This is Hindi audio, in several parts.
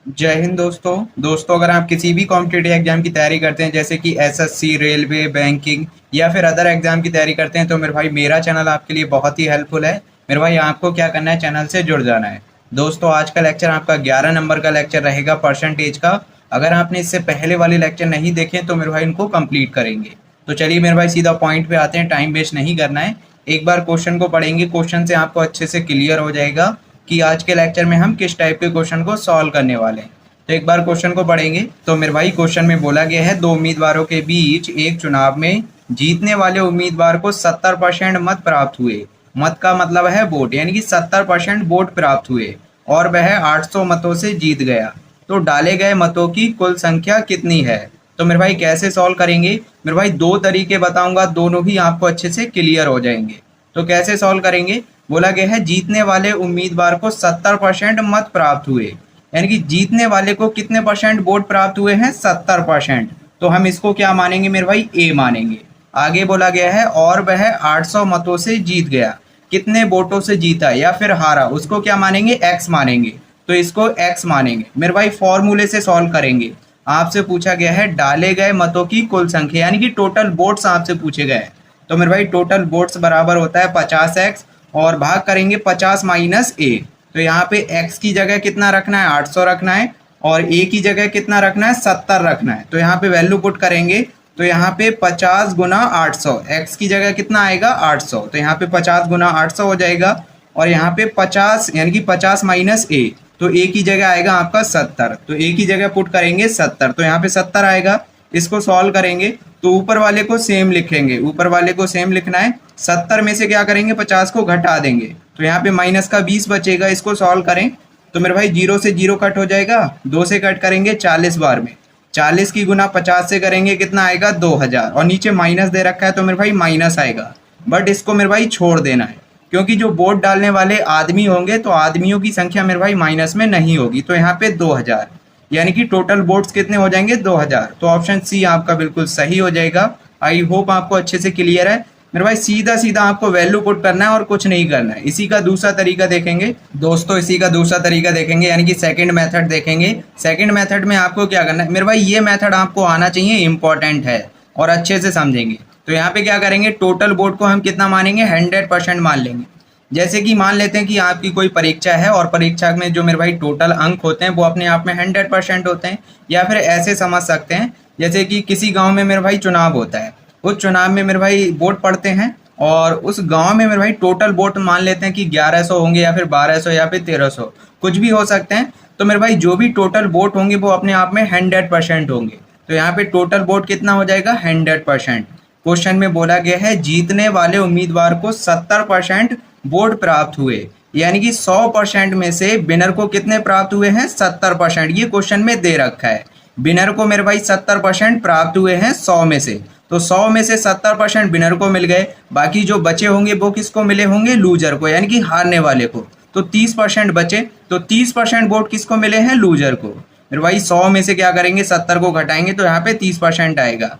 जय हिंद दोस्तों अगर आप किसी भी कॉम्पिटिटिव एग्जाम की तैयारी करते हैं जैसे कि एसएससी रेलवे बैंकिंग या फिर अदर एग्जाम की तैयारी करते हैं तो मेरे भाई मेरा चैनल आपके लिए बहुत ही हेल्पफुल है। मेरे भाई आपको क्या करना है, चैनल से जुड़ जाना है। दोस्तों आज का लेक्चर आपका 11 नंबर का लेक्चर रहेगा परसेंटेज का। अगर आपने इससे पहले वाले लेक्चर नहीं देखे तो मेरे भाई इनको कंप्लीट करेंगे। तो चलिए मेरे भाई सीधा पॉइंट पे आते हैं, टाइम वेस्ट नहीं करना है। एक बार क्वेश्चन को पढ़ेंगे, क्वेश्चन से आपको अच्छे से क्लियर हो जाएगा कि आज के लेक्चर में हम किस टाइप के क्वेश्चन को सॉल्व करने वाले हैं। तो एक बार क्वेश्चन को पढ़ेंगे। तो मेरे भाई क्वेश्चन में बोला गया है, दो उम्मीदवारों के बीच एक चुनाव में जीतने वाले उम्मीदवार को 70% मत प्राप्त हुए। मत का मतलब है वोट, यानी कि 70% वोट प्राप्त हुए और वह 800 मतों से जीत गया। तो डाले गए मतों की कुल संख्या कितनी है। तो मेरे भाई कैसे सॉल्व करेंगे, मेरे भाई दो तरीके बताऊंगा, दोनों ही आपको अच्छे से क्लियर हो जाएंगे। तो कैसे सॉल्व करेंगे, बोला गया है जीतने वाले उम्मीदवार को 70% मत प्राप्त हुए, यानी कि जीतने वाले को कितने परसेंट वोट प्राप्त हुए हैं, 70%। तो हम इसको क्या मानेंगे मेरे भाई, ए मानेंगे। आगे बोला गया है और वह 800 मतों से जीत गया, कितने वोटों से जीता या फिर हारा, उसको क्या मानेंगे, एक्स मानेंगे। तो इसको एक्स मानेंगे। मेरे भाई फॉर्मूले से सॉल्व करेंगे। आपसे पूछा गया है डाले गए मतों की कुल संख्या, यानी कि टोटल वोट्स आपसे पूछे गए हैं। तो मेरे भाई टोटल वोट्स बराबर होता है 50x और भाग करेंगे 50 माइनस ए। तो यहाँ पे x की जगह कितना रखना है, 800 रखना है, और a की जगह कितना रखना है, 70 रखना है। तो यहाँ पे वैल्यू पुट करेंगे तो यहाँ पे 50 गुना 800, x की जगह कितना आएगा 800, तो यहाँ पे 50 गुना 800 हो जाएगा। और यहाँ पे 50 यानी कि 50 माइनस a, तो a की जगह आएगा आपका 70, तो a की जगह पुट करेंगे 70, तो यहाँ पे 70 आएगा। इसको सॉल्व करेंगे तो ऊपर वाले को सेम लिखेंगे, ऊपर वाले को सेम लिखना है। 70 में से क्या करेंगे, 50 को घटा देंगे, तो यहाँ पे माइनस का 20 बचेगा। इसको सॉल्व करें तो मेरे भाई 0 से 0 कट हो जाएगा, 2 से कट करेंगे 40 बार में, 40 की गुना 50 से करेंगे कितना आएगा 2000, और नीचे माइनस दे रखा है तो मेरे भाई माइनस आएगा। बट इसको मेरे भाई छोड़ देना है, क्योंकि जो वोट डालने वाले आदमी होंगे तो आदमियों की संख्या मेरे भाई माइनस में नहीं होगी। तो यहाँ पे 2000, यानी कि टोटल वोट्स कितने हो जाएंगे 2000। तो ऑप्शन सी आपका बिल्कुल सही हो जाएगा। आई होप आपको अच्छे से क्लियर है। मेरे भाई सीधा सीधा आपको वैल्यू पुट करना है और कुछ नहीं करना है। इसी का दूसरा तरीका देखेंगे दोस्तों, इसी का दूसरा तरीका देखेंगे, यानी कि सेकंड मेथड देखेंगे। सेकंड मेथड में आपको क्या करना है, मेरे भाई ये मेथड आपको आना चाहिए, इंपॉर्टेंट है और अच्छे से समझेंगे। तो यहाँ पे क्या करेंगे, टोटल वोट को हम कितना मानेंगे, 100% मान लेंगे। जैसे कि मान लेते हैं कि आपकी कोई परीक्षा है और परीक्षा में जो मेरे भाई टोटल अंक होते हैं वो अपने आप में 100% होते हैं। या फिर ऐसे समझ सकते हैं जैसे कि किसी गांव में मेरे भाई चुनाव होता है, उस चुनाव में मेरे भाई वोट पड़ते हैं और उस गांव में मेरे भाई टोटल वोट मान लेते हैं कि 1100 होंगे या फिर 1200 या फिर 1300, कुछ भी हो सकते हैं। तो मेरे भाई जो भी टोटल वोट होंगे वो अपने आप में 100% होंगे। तो यहाँ पे टोटल वोट कितना हो जाएगा, 100%। क्वेश्चन में बोला गया है जीतने वाले उम्मीदवार को 70% वोट प्राप्त हुए, यानी कि 100% में से विनर को कितने प्राप्त हुए हैं, 70%। ये क्वेश्चन में दे रखा है, विनर को मेरे भाई 70% प्राप्त हुए हैं 100 में से। तो 100 में से 70% विनर को मिल गए, बाकी जो बचे होंगे वो किसको मिले होंगे, लूजर को, यानी कि हारने वाले को। तो 30% बचे, तो 30% वोट किसको मिले हैं, लूजर को। मेरे भाई 100 में से क्या करेंगे, 70 को घटाएंगे तो यहाँ पे 30% आएगा।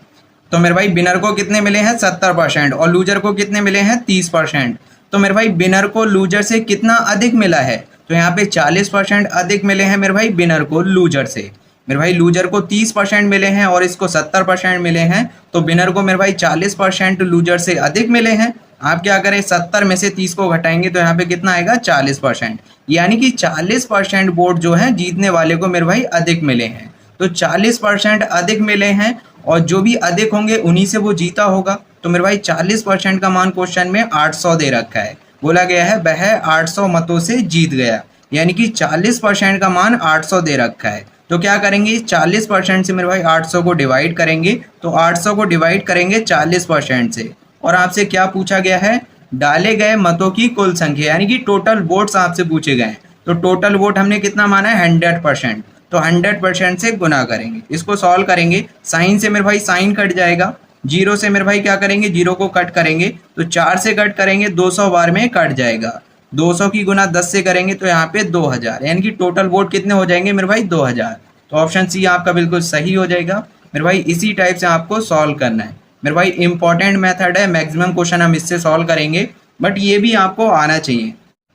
तो मेरे भाई विनर को कितने मिले हैं, 70%, और लूजर को कितने मिले हैं, 30%। तो मेरे भाई विनर को लूजर से कितना अधिक मिला है, तो यहाँ पे 40% अधिक मिले हैं मेरे भाई विनर को लूजर से। मेरे भाई लूजर को 30% मिले हैं और इसको 70% मिले हैं, तो विनर को मेरे भाई 40% लूजर से अधिक मिले हैं। आप क्या करें, 70 में से 30 को घटाएंगे तो यहाँ पे कितना आएगा, 40%, यानी कि 40% वोट जो है जीतने वाले को मेरे भाई अधिक मिले हैं। तो 40% अधिक मिले हैं और जो भी अधिक होंगे उन्हीं से वो जीता होगा। तो मेरे भाई 40% का मान क्वेश्चन में 800 दे रखा है, बोला गया है वह 800 मतों से जीत गया, यानी कि 40% का मान 800 दे रखा है। तो क्या करेंगे, 40% से मेरे भाई 800 को डिवाइड करेंगे, तो 800 को डिवाइड करेंगे 40% से। और आपसे क्या पूछा गया है, डाले गए मतों की कुल संख्या, यानी कि टोटल वोट्स आपसे पूछे गए हैं। तो टोटल वोट हमने कितना माना है, 100%, तो 100% से गुना करेंगे। इसको सॉल्व करेंगे, साइन से मेरे भाई साइन कट जाएगा, जीरो से मेरे भाई क्या करेंगे, जीरो को कट करेंगे, तो 4 से कट करेंगे 200 बार में कट जाएगा। 200 की गुना 10 से करेंगे तो यहाँ पे 2000, यानी कि टोटल वोट कितने हो जाएंगे मेरे भाई, 2000। तो ऑप्शन सी आपका बिल्कुल सही हो जाएगा। मेरे भाई इसी टाइप से आपको सॉल्व करना है। मेरे भाई इंपॉर्टेंट मेथड है, मैक्सिमम क्वेश्चन हम इससे सॉल्व करेंगे, बट ये भी आपको आना चाहिए।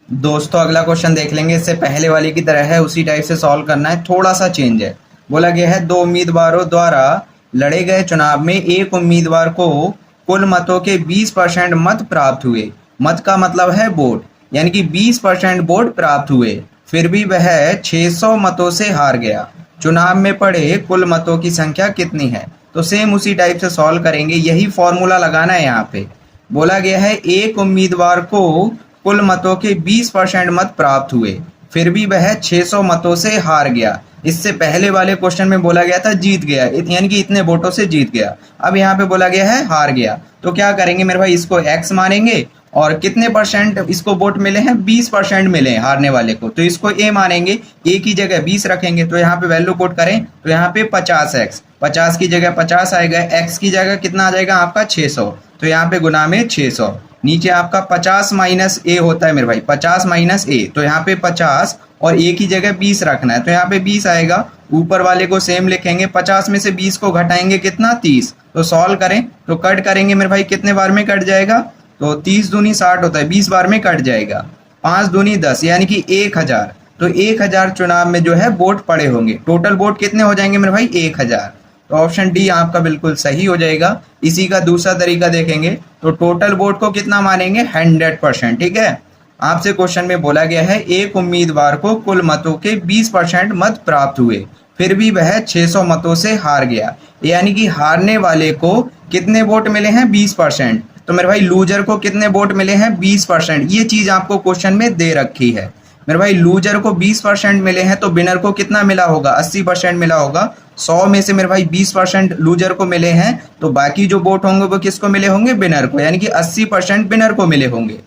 दोस्तों अगला क्वेश्चन देख लेंगे। इससे पहले वाले की तरह है, उसी टाइप से सॉल्व करना है, थोड़ा सा चेंज है। बोला गया है दो उम्मीदवारों द्वारा लड़े गए चुनाव में एक उम्मीदवार को कुल मतों के 20% मत प्राप्त हुए। मत का मतलब है वोट, यानी कि 20% वोट प्राप्त हुए, फिर भी वह 600 मतों से हार गया। चुनाव में पड़े कुल मतों की संख्या कितनी है? तो सेम उसी टाइप से सॉल्व करेंगे, यही फॉर्मूला लगाना है यहाँ पे। बोला गया है एक उम्मीदवार को कुल मतों के 20% मत प्राप्त हुए, फिर भी वह 600 मतों से हार गया। इससे पहले वाले क्वेश्चन में बोला गया था जीत गया, यानी कि इतने वोटों से जीत गया। अब यहाँ पे बोला गया है हार गया, तो क्या करेंगे मेरे भाई, इसको x मानेंगे और कितने परसेंट इसको वोट मिले हैं, 20% मिले हैं हारने वाले को, तो इसको a मानेंगे, a की जगह 20 रखेंगे, तो यहाँ पे वैल्यू पुट करें तो यहाँ पे 50x, 50 की जगह 50 आएगा, x की जगह कितना आ जाएगा आपका 600, तो यहाँ पे गुना में 600, नीचे आपका 50 माइनस ए होता है मेरे भाई, 50 माइनस ए, तो यहाँ पे 50 और ए की जगह 20 रखना है, तो यहाँ पे 20 आएगा। ऊपर वाले को सेम लिखेंगे, 50 में से 20 को घटाएंगे कितना 30, तो सॉल्व करें तो कट करेंगे मेरे भाई, कितने बार में कट जाएगा, तो 30 दूनी 60 होता है, 20 बार में कट जाएगा, 5 दूनी 10, यानी कि 1000। तो 1000 चुनाव में जो है वोट पड़े होंगे। टोटल वोट कितने हो जाएंगे मेरे भाई, 1000। तो ऑप्शन डी आपका बिल्कुल सही हो जाएगा। इसी का दूसरा तरीका देखेंगे तो टोटल वोट को कितना मानेंगे, 100%। ठीक है, आपसे क्वेश्चन में बोला गया है एक उम्मीदवार को कुल मतों के 20% मत प्राप्त हुए, फिर भी वह 600 मतों से हार गया, यानी कि हारने वाले को कितने वोट मिले हैं, 20%। तो मेरे भाई लूजर को कितने वोट मिले हैं, 20%। ये चीज आपको क्वेश्चन में दे रखी है मेरे भाई। लूजर को 20% मिले हैं तो विनर को कितना मिला होगा, 80% मिला होगा। 100 में से मेरे भाई 20% लूजर को मिले हैं, तो बाकी जो वोट होंगे वो किसको मिले होंगे, विनर को, यानी कि 80% विनर को मिले होंगे।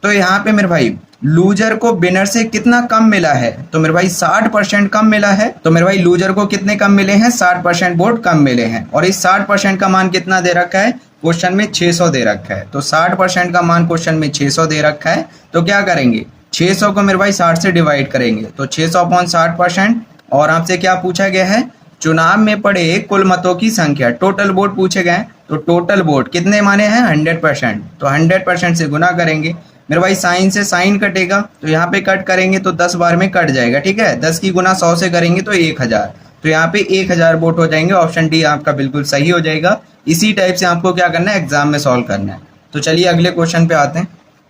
तो यहाँ पे मेरे भाई लूजर को विनर से कितना कम मिला है, तो मेरे भाई 60% कम मिला है। तो मेरे भाई लूजर को कितने कम मिले हैं, 60% वोट कम मिले हैं। और इस 60% का मान कितना दे रखा है, क्वेश्चन में 600 दे रखा है। तो 60% का मान क्वेश्चन में 600 दे रखा है, तो क्या करेंगे, 600 को मेरे भाई 60 से डिवाइड करेंगे, तो 600/60%। और आपसे क्या पूछा गया है, चुनाव में पड़े कुल मतों की संख्या, टोटल वोट पूछे गए, तो टोटल वोट कितने माने हैं, 100%, तो 100% से गुना करेंगे। मेरे भाई साइन से साइन कटेगा, तो यहाँ पे कट करेंगे तो 10 बार में कट जाएगा। ठीक है, 10 की गुना 100 से करेंगे तो 1000, तो यहाँ पे 1000 वोट हो जाएंगे। ऑप्शन डी आपका बिल्कुल सही हो जाएगा। इसी टाइप से आपको क्या करना है, एग्जाम में सॉल्व करना है। तो चलिए अगले क्वेश्चन पे आते हैं।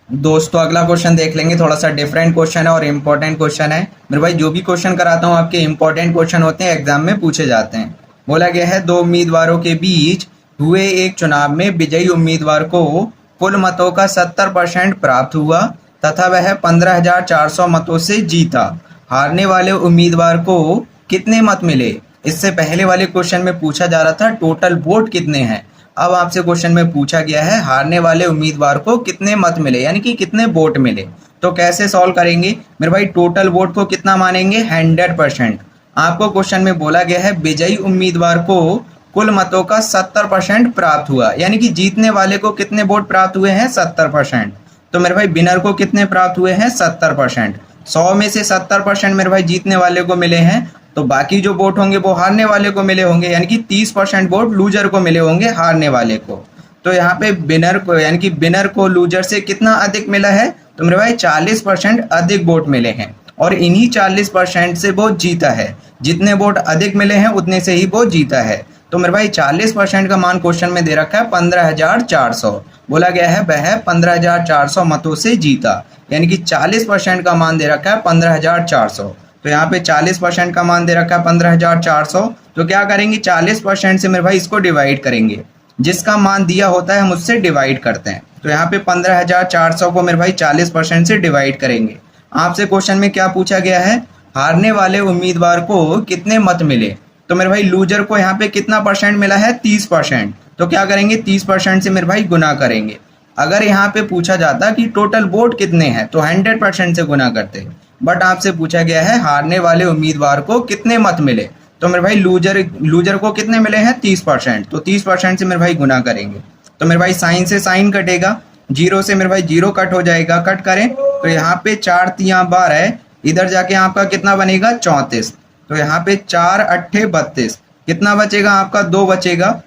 दोस्तों अगला क्वेश्चन देख लेंगे, थोड़ा सा डिफरेंट क्वेश्चन है और इम्पोर्टेंट क्वेश्चन है। मेरे भाई जो भी क्वेश्चन कराता हूँ आपके इम्पोर्टेंट क्वेश्चन होते हैं, एग्जाम में पूछे जाते हैं। बोला गया है दो उम्मीदवारों के बीच हुए एक चुनाव में विजयी उम्मीदवार को कुल मतों का 70% प्राप्त हुआ तथा वह 15,400 मतों से जीता। हारने वाले उम्मीदवार को कितने मत मिले? इससे पहले वाले क्वेश्चन में पूछा जा रहा था टोटल वोट कितने हैं, अब आपसे क्वेश्चन में पूछा गया है हारने वाले उम्मीदवार को कितने मत मिले, यानी कि कितने वोट मिले। तो कैसे सॉल्व करेंगे मेरे भाई, टोटल वोट को कितना मानेंगे, 100%। आपको क्वेश्चन में बोला गया है विजयी उम्मीदवार को कुल मतों का 70% प्राप्त हुआ, यानी कि जीतने वाले को कितने वोट प्राप्त हुए हैं, 70%। तो मेरे भाई विनर को कितने प्राप्त हुए हैं, 70%। 100 में से 70% मेरे भाई जीतने वाले को मिले हैं, तो बाकी जो वोट होंगे वो हारने वाले को मिले होंगे, यानी कि 30% वोट लूजर को मिले होंगे, हारने वाले को। तो यहाँ पे विनर को, यानी कि विनर को लूजर से कितना अधिक मिला है, तो मेरे भाई 40% अधिक वोट मिले हैं, और इन्हीं 40% से वो जीता है। जितने वोट अधिक मिले हैं उतने से ही वो जीता है। तो मेरे भाई 40% का मान क्वेश्चन में दे रखा है 15,400। बोला गया है वह 15,400 मतों से जीता, यानी कि 40% का मान दे रखा है 15,400। तो यहाँ पे 40% का मान दे रखा है 15,400, तो क्या करेंगे, 40% से मेरे भाई इसको डिवाइड करेंगे। जिसका मान दिया होता है हम उससे डिवाइड करते हैं। तो यहाँ पे 15,400 को मेरे भाई 40% से डिवाइड करेंगे। आपसे क्वेश्चन में क्या पूछा गया है, हारने वाले उम्मीदवार को कितने मत मिले। तो मेरे भाई लूजर को यहाँ पे कितना परसेंट मिला है, 30%। तो क्या करेंगे, 30% से मेरे भाई गुना करेंगे। अगर यहाँ पे पूछा जाता कि टोटल वोट कितने हैं तो 100% से गुना करते, बट आपसे पूछा गया है हारने वाले उम्मीदवार को कितने मत मिले। तो मेरे भाई लूजर को कितने मिले हैं, 30%। तो 30% से मेरे भाई गुना करेंगे, तो मेरे भाई साइन से साइन कटेगा, 0 से मेरे भाई 0 कट हो जाएगा। कट करें तो यहाँ पे 4 तियां 12 है, इधर जाके आपका कितना बनेगा, 34। तो यहाँ पे 4 अट्ठे 32, कितना बचेगा आपका, 2 बचेगा,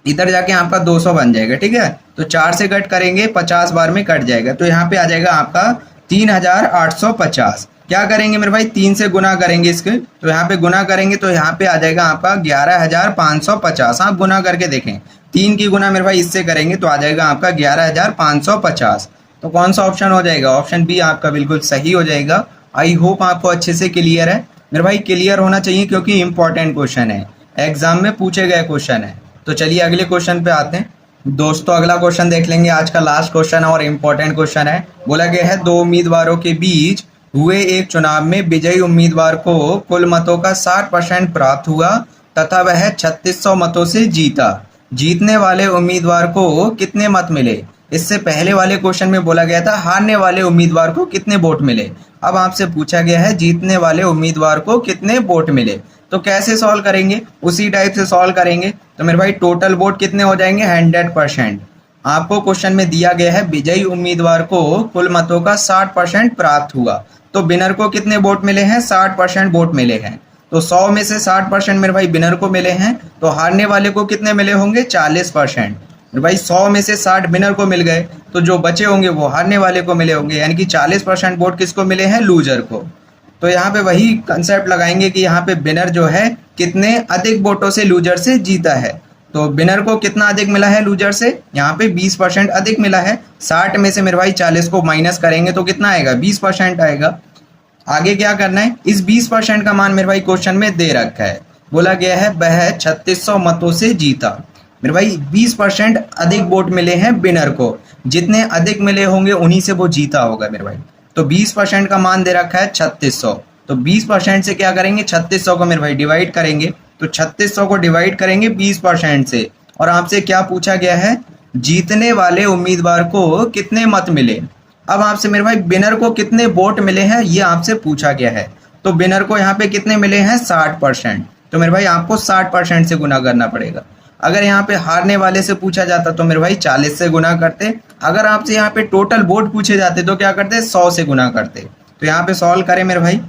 इधर जाके आपका 200 बन जाएगा। ठीक है, तो 4 से कट करेंगे 50 बार में कट जाएगा, तो यहाँ पे आ जाएगा आपका 3850। क्या करेंगे मेरे भाई, 3 से गुना करेंगे इसके, तो यहाँ पे गुना करेंगे तो यहाँ पे आ जाएगा आपका 11550। आप गुना करके देखें, 3 की गुना मेरे भाई इससे करेंगे तो आ जाएगा आपका 11550। तो कौन सा ऑप्शन हो जाएगा, ऑप्शन बी आपका बिल्कुल सही हो जाएगा। आई होप आपको अच्छे से क्लियर है मेरे भाई, क्लियर होना चाहिए क्योंकि इंपॉर्टेंट क्वेश्चन है, एग्जाम में पूछे गए क्वेश्चन है। तो चलिए अगले क्वेश्चन पे आते हैं दोस्तों। अगला क्वेश्चन देख लेंगे, आज का लास्ट क्वेश्चन है और इम्पोर्टेंट क्वेश्चन है। बोला गया है 2 उम्मीदवारों के बीच हुए एक चुनाव में विजयी उम्मीदवार को कुल मतों का 60% प्राप्त हुआ तथा वह 3600 मतों से जीता। जीतने वाले उम्मीदवार को कितने मत मिले। इससे पहले वाले क्वेश्चन में बोला गया था हारने वाले उम्मीदवार को कितने वोट मिले। अब आपसे पूछा गया है जीतने वाले उम्मीदवार को कितने वोट मिले। तो कैसे सॉल्व करेंगे, उसी टाइप से सॉल्व करेंगे। तो मेरे भाई टोटल वोट कितने हो जाएंगे, 100%। आपको क्वेश्चन में दिया गया है विजयी उम्मीदवार को कुल मतों का 60% प्राप्त हुआ, तो विनर को कितने वोट मिले हैं, 60% वोट मिले हैं। तो 100 में से 60% मेरे भाई विनर को मिले हैं, तो हारने वाले को कितने मिले होंगे, 40%। मेरे भाई 100 में से 60 विनर को मिल गए, तो जो बचे होंगे वो हारने वाले को मिले होंगे, यानी कि 40% वोट किसको मिले हैं, लूजर को। तो यहाँ पे वही कंसेप्ट लगाएंगे कि यहाँ पे विनर जो है कितने अधिक वोटों से लूजर से जीता है। तो विनर को कितना अधिक मिला है लूजर से, यहाँ पे 20% अधिक मिला है। 60 में से मेरे भाई 40 को माइनस करेंगे तो कितना आएगा, 20% आएगा। आगे क्या करना है, इस 20% का मान मेरे भाई क्वेश्चन में दे रखा है। बोला गया है वह 3600 मतों से जीता। मेरे भाई 20% अधिक वोट मिले हैं विनर को, जितने अधिक मिले होंगे उन्हीं से वो जीता होगा मेरे भाई। तो 20% का मान दे रखा है 3600, तो 20% से क्या करेंगे, 3600 को मेरे भाई डिवाइड करेंगे। तो 3600 को डिवाइड करेंगे 20% से, और आपसे क्या पूछा गया है, जीतने वाले उम्मीदवार को कितने मत मिले। अब आपसे मेरे भाई विनर को कितने वोट मिले हैं ये आपसे पूछा गया है। तो विनर को यहाँ पे कितने मिले हैं, 60%। तो मेरे भाई आपको 60% से गुना करना पड़ेगा। अगर यहाँ पे हारने वाले से पूछा जाता तो मेरे भाई 40 से गुना करते। अगर आपसे यहाँ पे टोटल वोट पूछे जाते तो क्या करते, 100 से गुना करते। तो यहाँ पे सॉल्व करें मेरे भाई,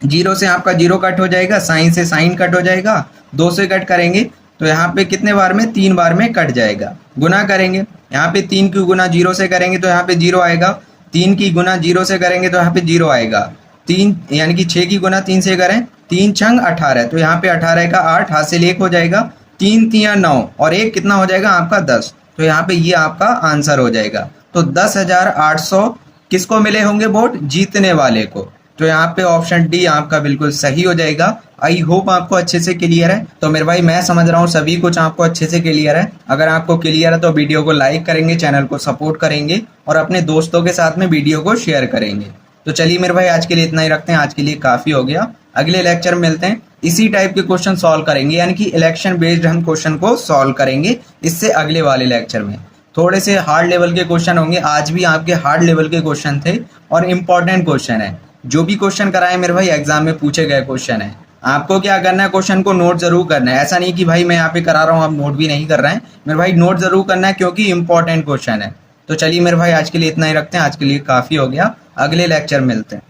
0 से आपका 0 कट हो जाएगा, साइन से साइन कट हो जाएगा, 2 से कट करेंगे तो यहाँ पे कितने बार में, 3 बार में कट जाएगा। गुना करेंगे, यहाँ पे 3 की गुना 0 से करेंगे तो यहाँ पे 0 आएगा। 3 की गुना 0 से करेंगे तो यहाँ पे 0 आएगा। 3 यानी कि 6 की गुना 3 से करें, 3 छंग 18, तो यहाँ पे 18 का 8 हाथ से 1 हो जाएगा, 3 3 9 और 1 कितना हो जाएगा आपका 10। तो यहाँ पे ये आपका आंसर हो जाएगा। तो 10,800 किसको मिले होंगे वोट, जीतने वाले को। तो यहाँ पे ऑप्शन डी आपका बिल्कुल सही हो जाएगा। आई होप आपको अच्छे से क्लियर है। तो मेरे भाई मैं समझ रहा हूँ सभी कुछ आपको अच्छे से क्लियर है। अगर आपको क्लियर है तो वीडियो को लाइक करेंगे, चैनल को सपोर्ट करेंगे और अपने दोस्तों के साथ में वीडियो को शेयर करेंगे। तो चलिए मेरे भाई आज के लिए इतना ही रखते हैं, आज के लिए काफी हो गया। अगले लेक्चर में मिलते हैं, इसी टाइप के क्वेश्चन सॉल्व करेंगे, यानी कि इलेक्शन बेस्ड हम क्वेश्चन को सॉल्व करेंगे। इससे अगले वाले लेक्चर में थोड़े से हार्ड लेवल के क्वेश्चन होंगे। आज भी आपके हार्ड लेवल के क्वेश्चन थे और इम्पोर्टेंट क्वेश्चन है। जो भी क्वेश्चन कराए मेरे भाई एग्जाम में पूछे गए क्वेश्चन है। आपको क्या करना है, क्वेश्चन को नोट जरूर करना है। ऐसा नहीं कि भाई मैं यहाँ पे करा रहा हूँ आप नोट भी नहीं कर रहे हैं, मेरे भाई नोट जरूर करना है क्योंकि इंपॉर्टेंट क्वेश्चन है। तो चलिए मेरे भाई आज के लिए इतना ही रखते हैं, आज के लिए काफी हो गया। अगले लेक्चर मिलते हैं।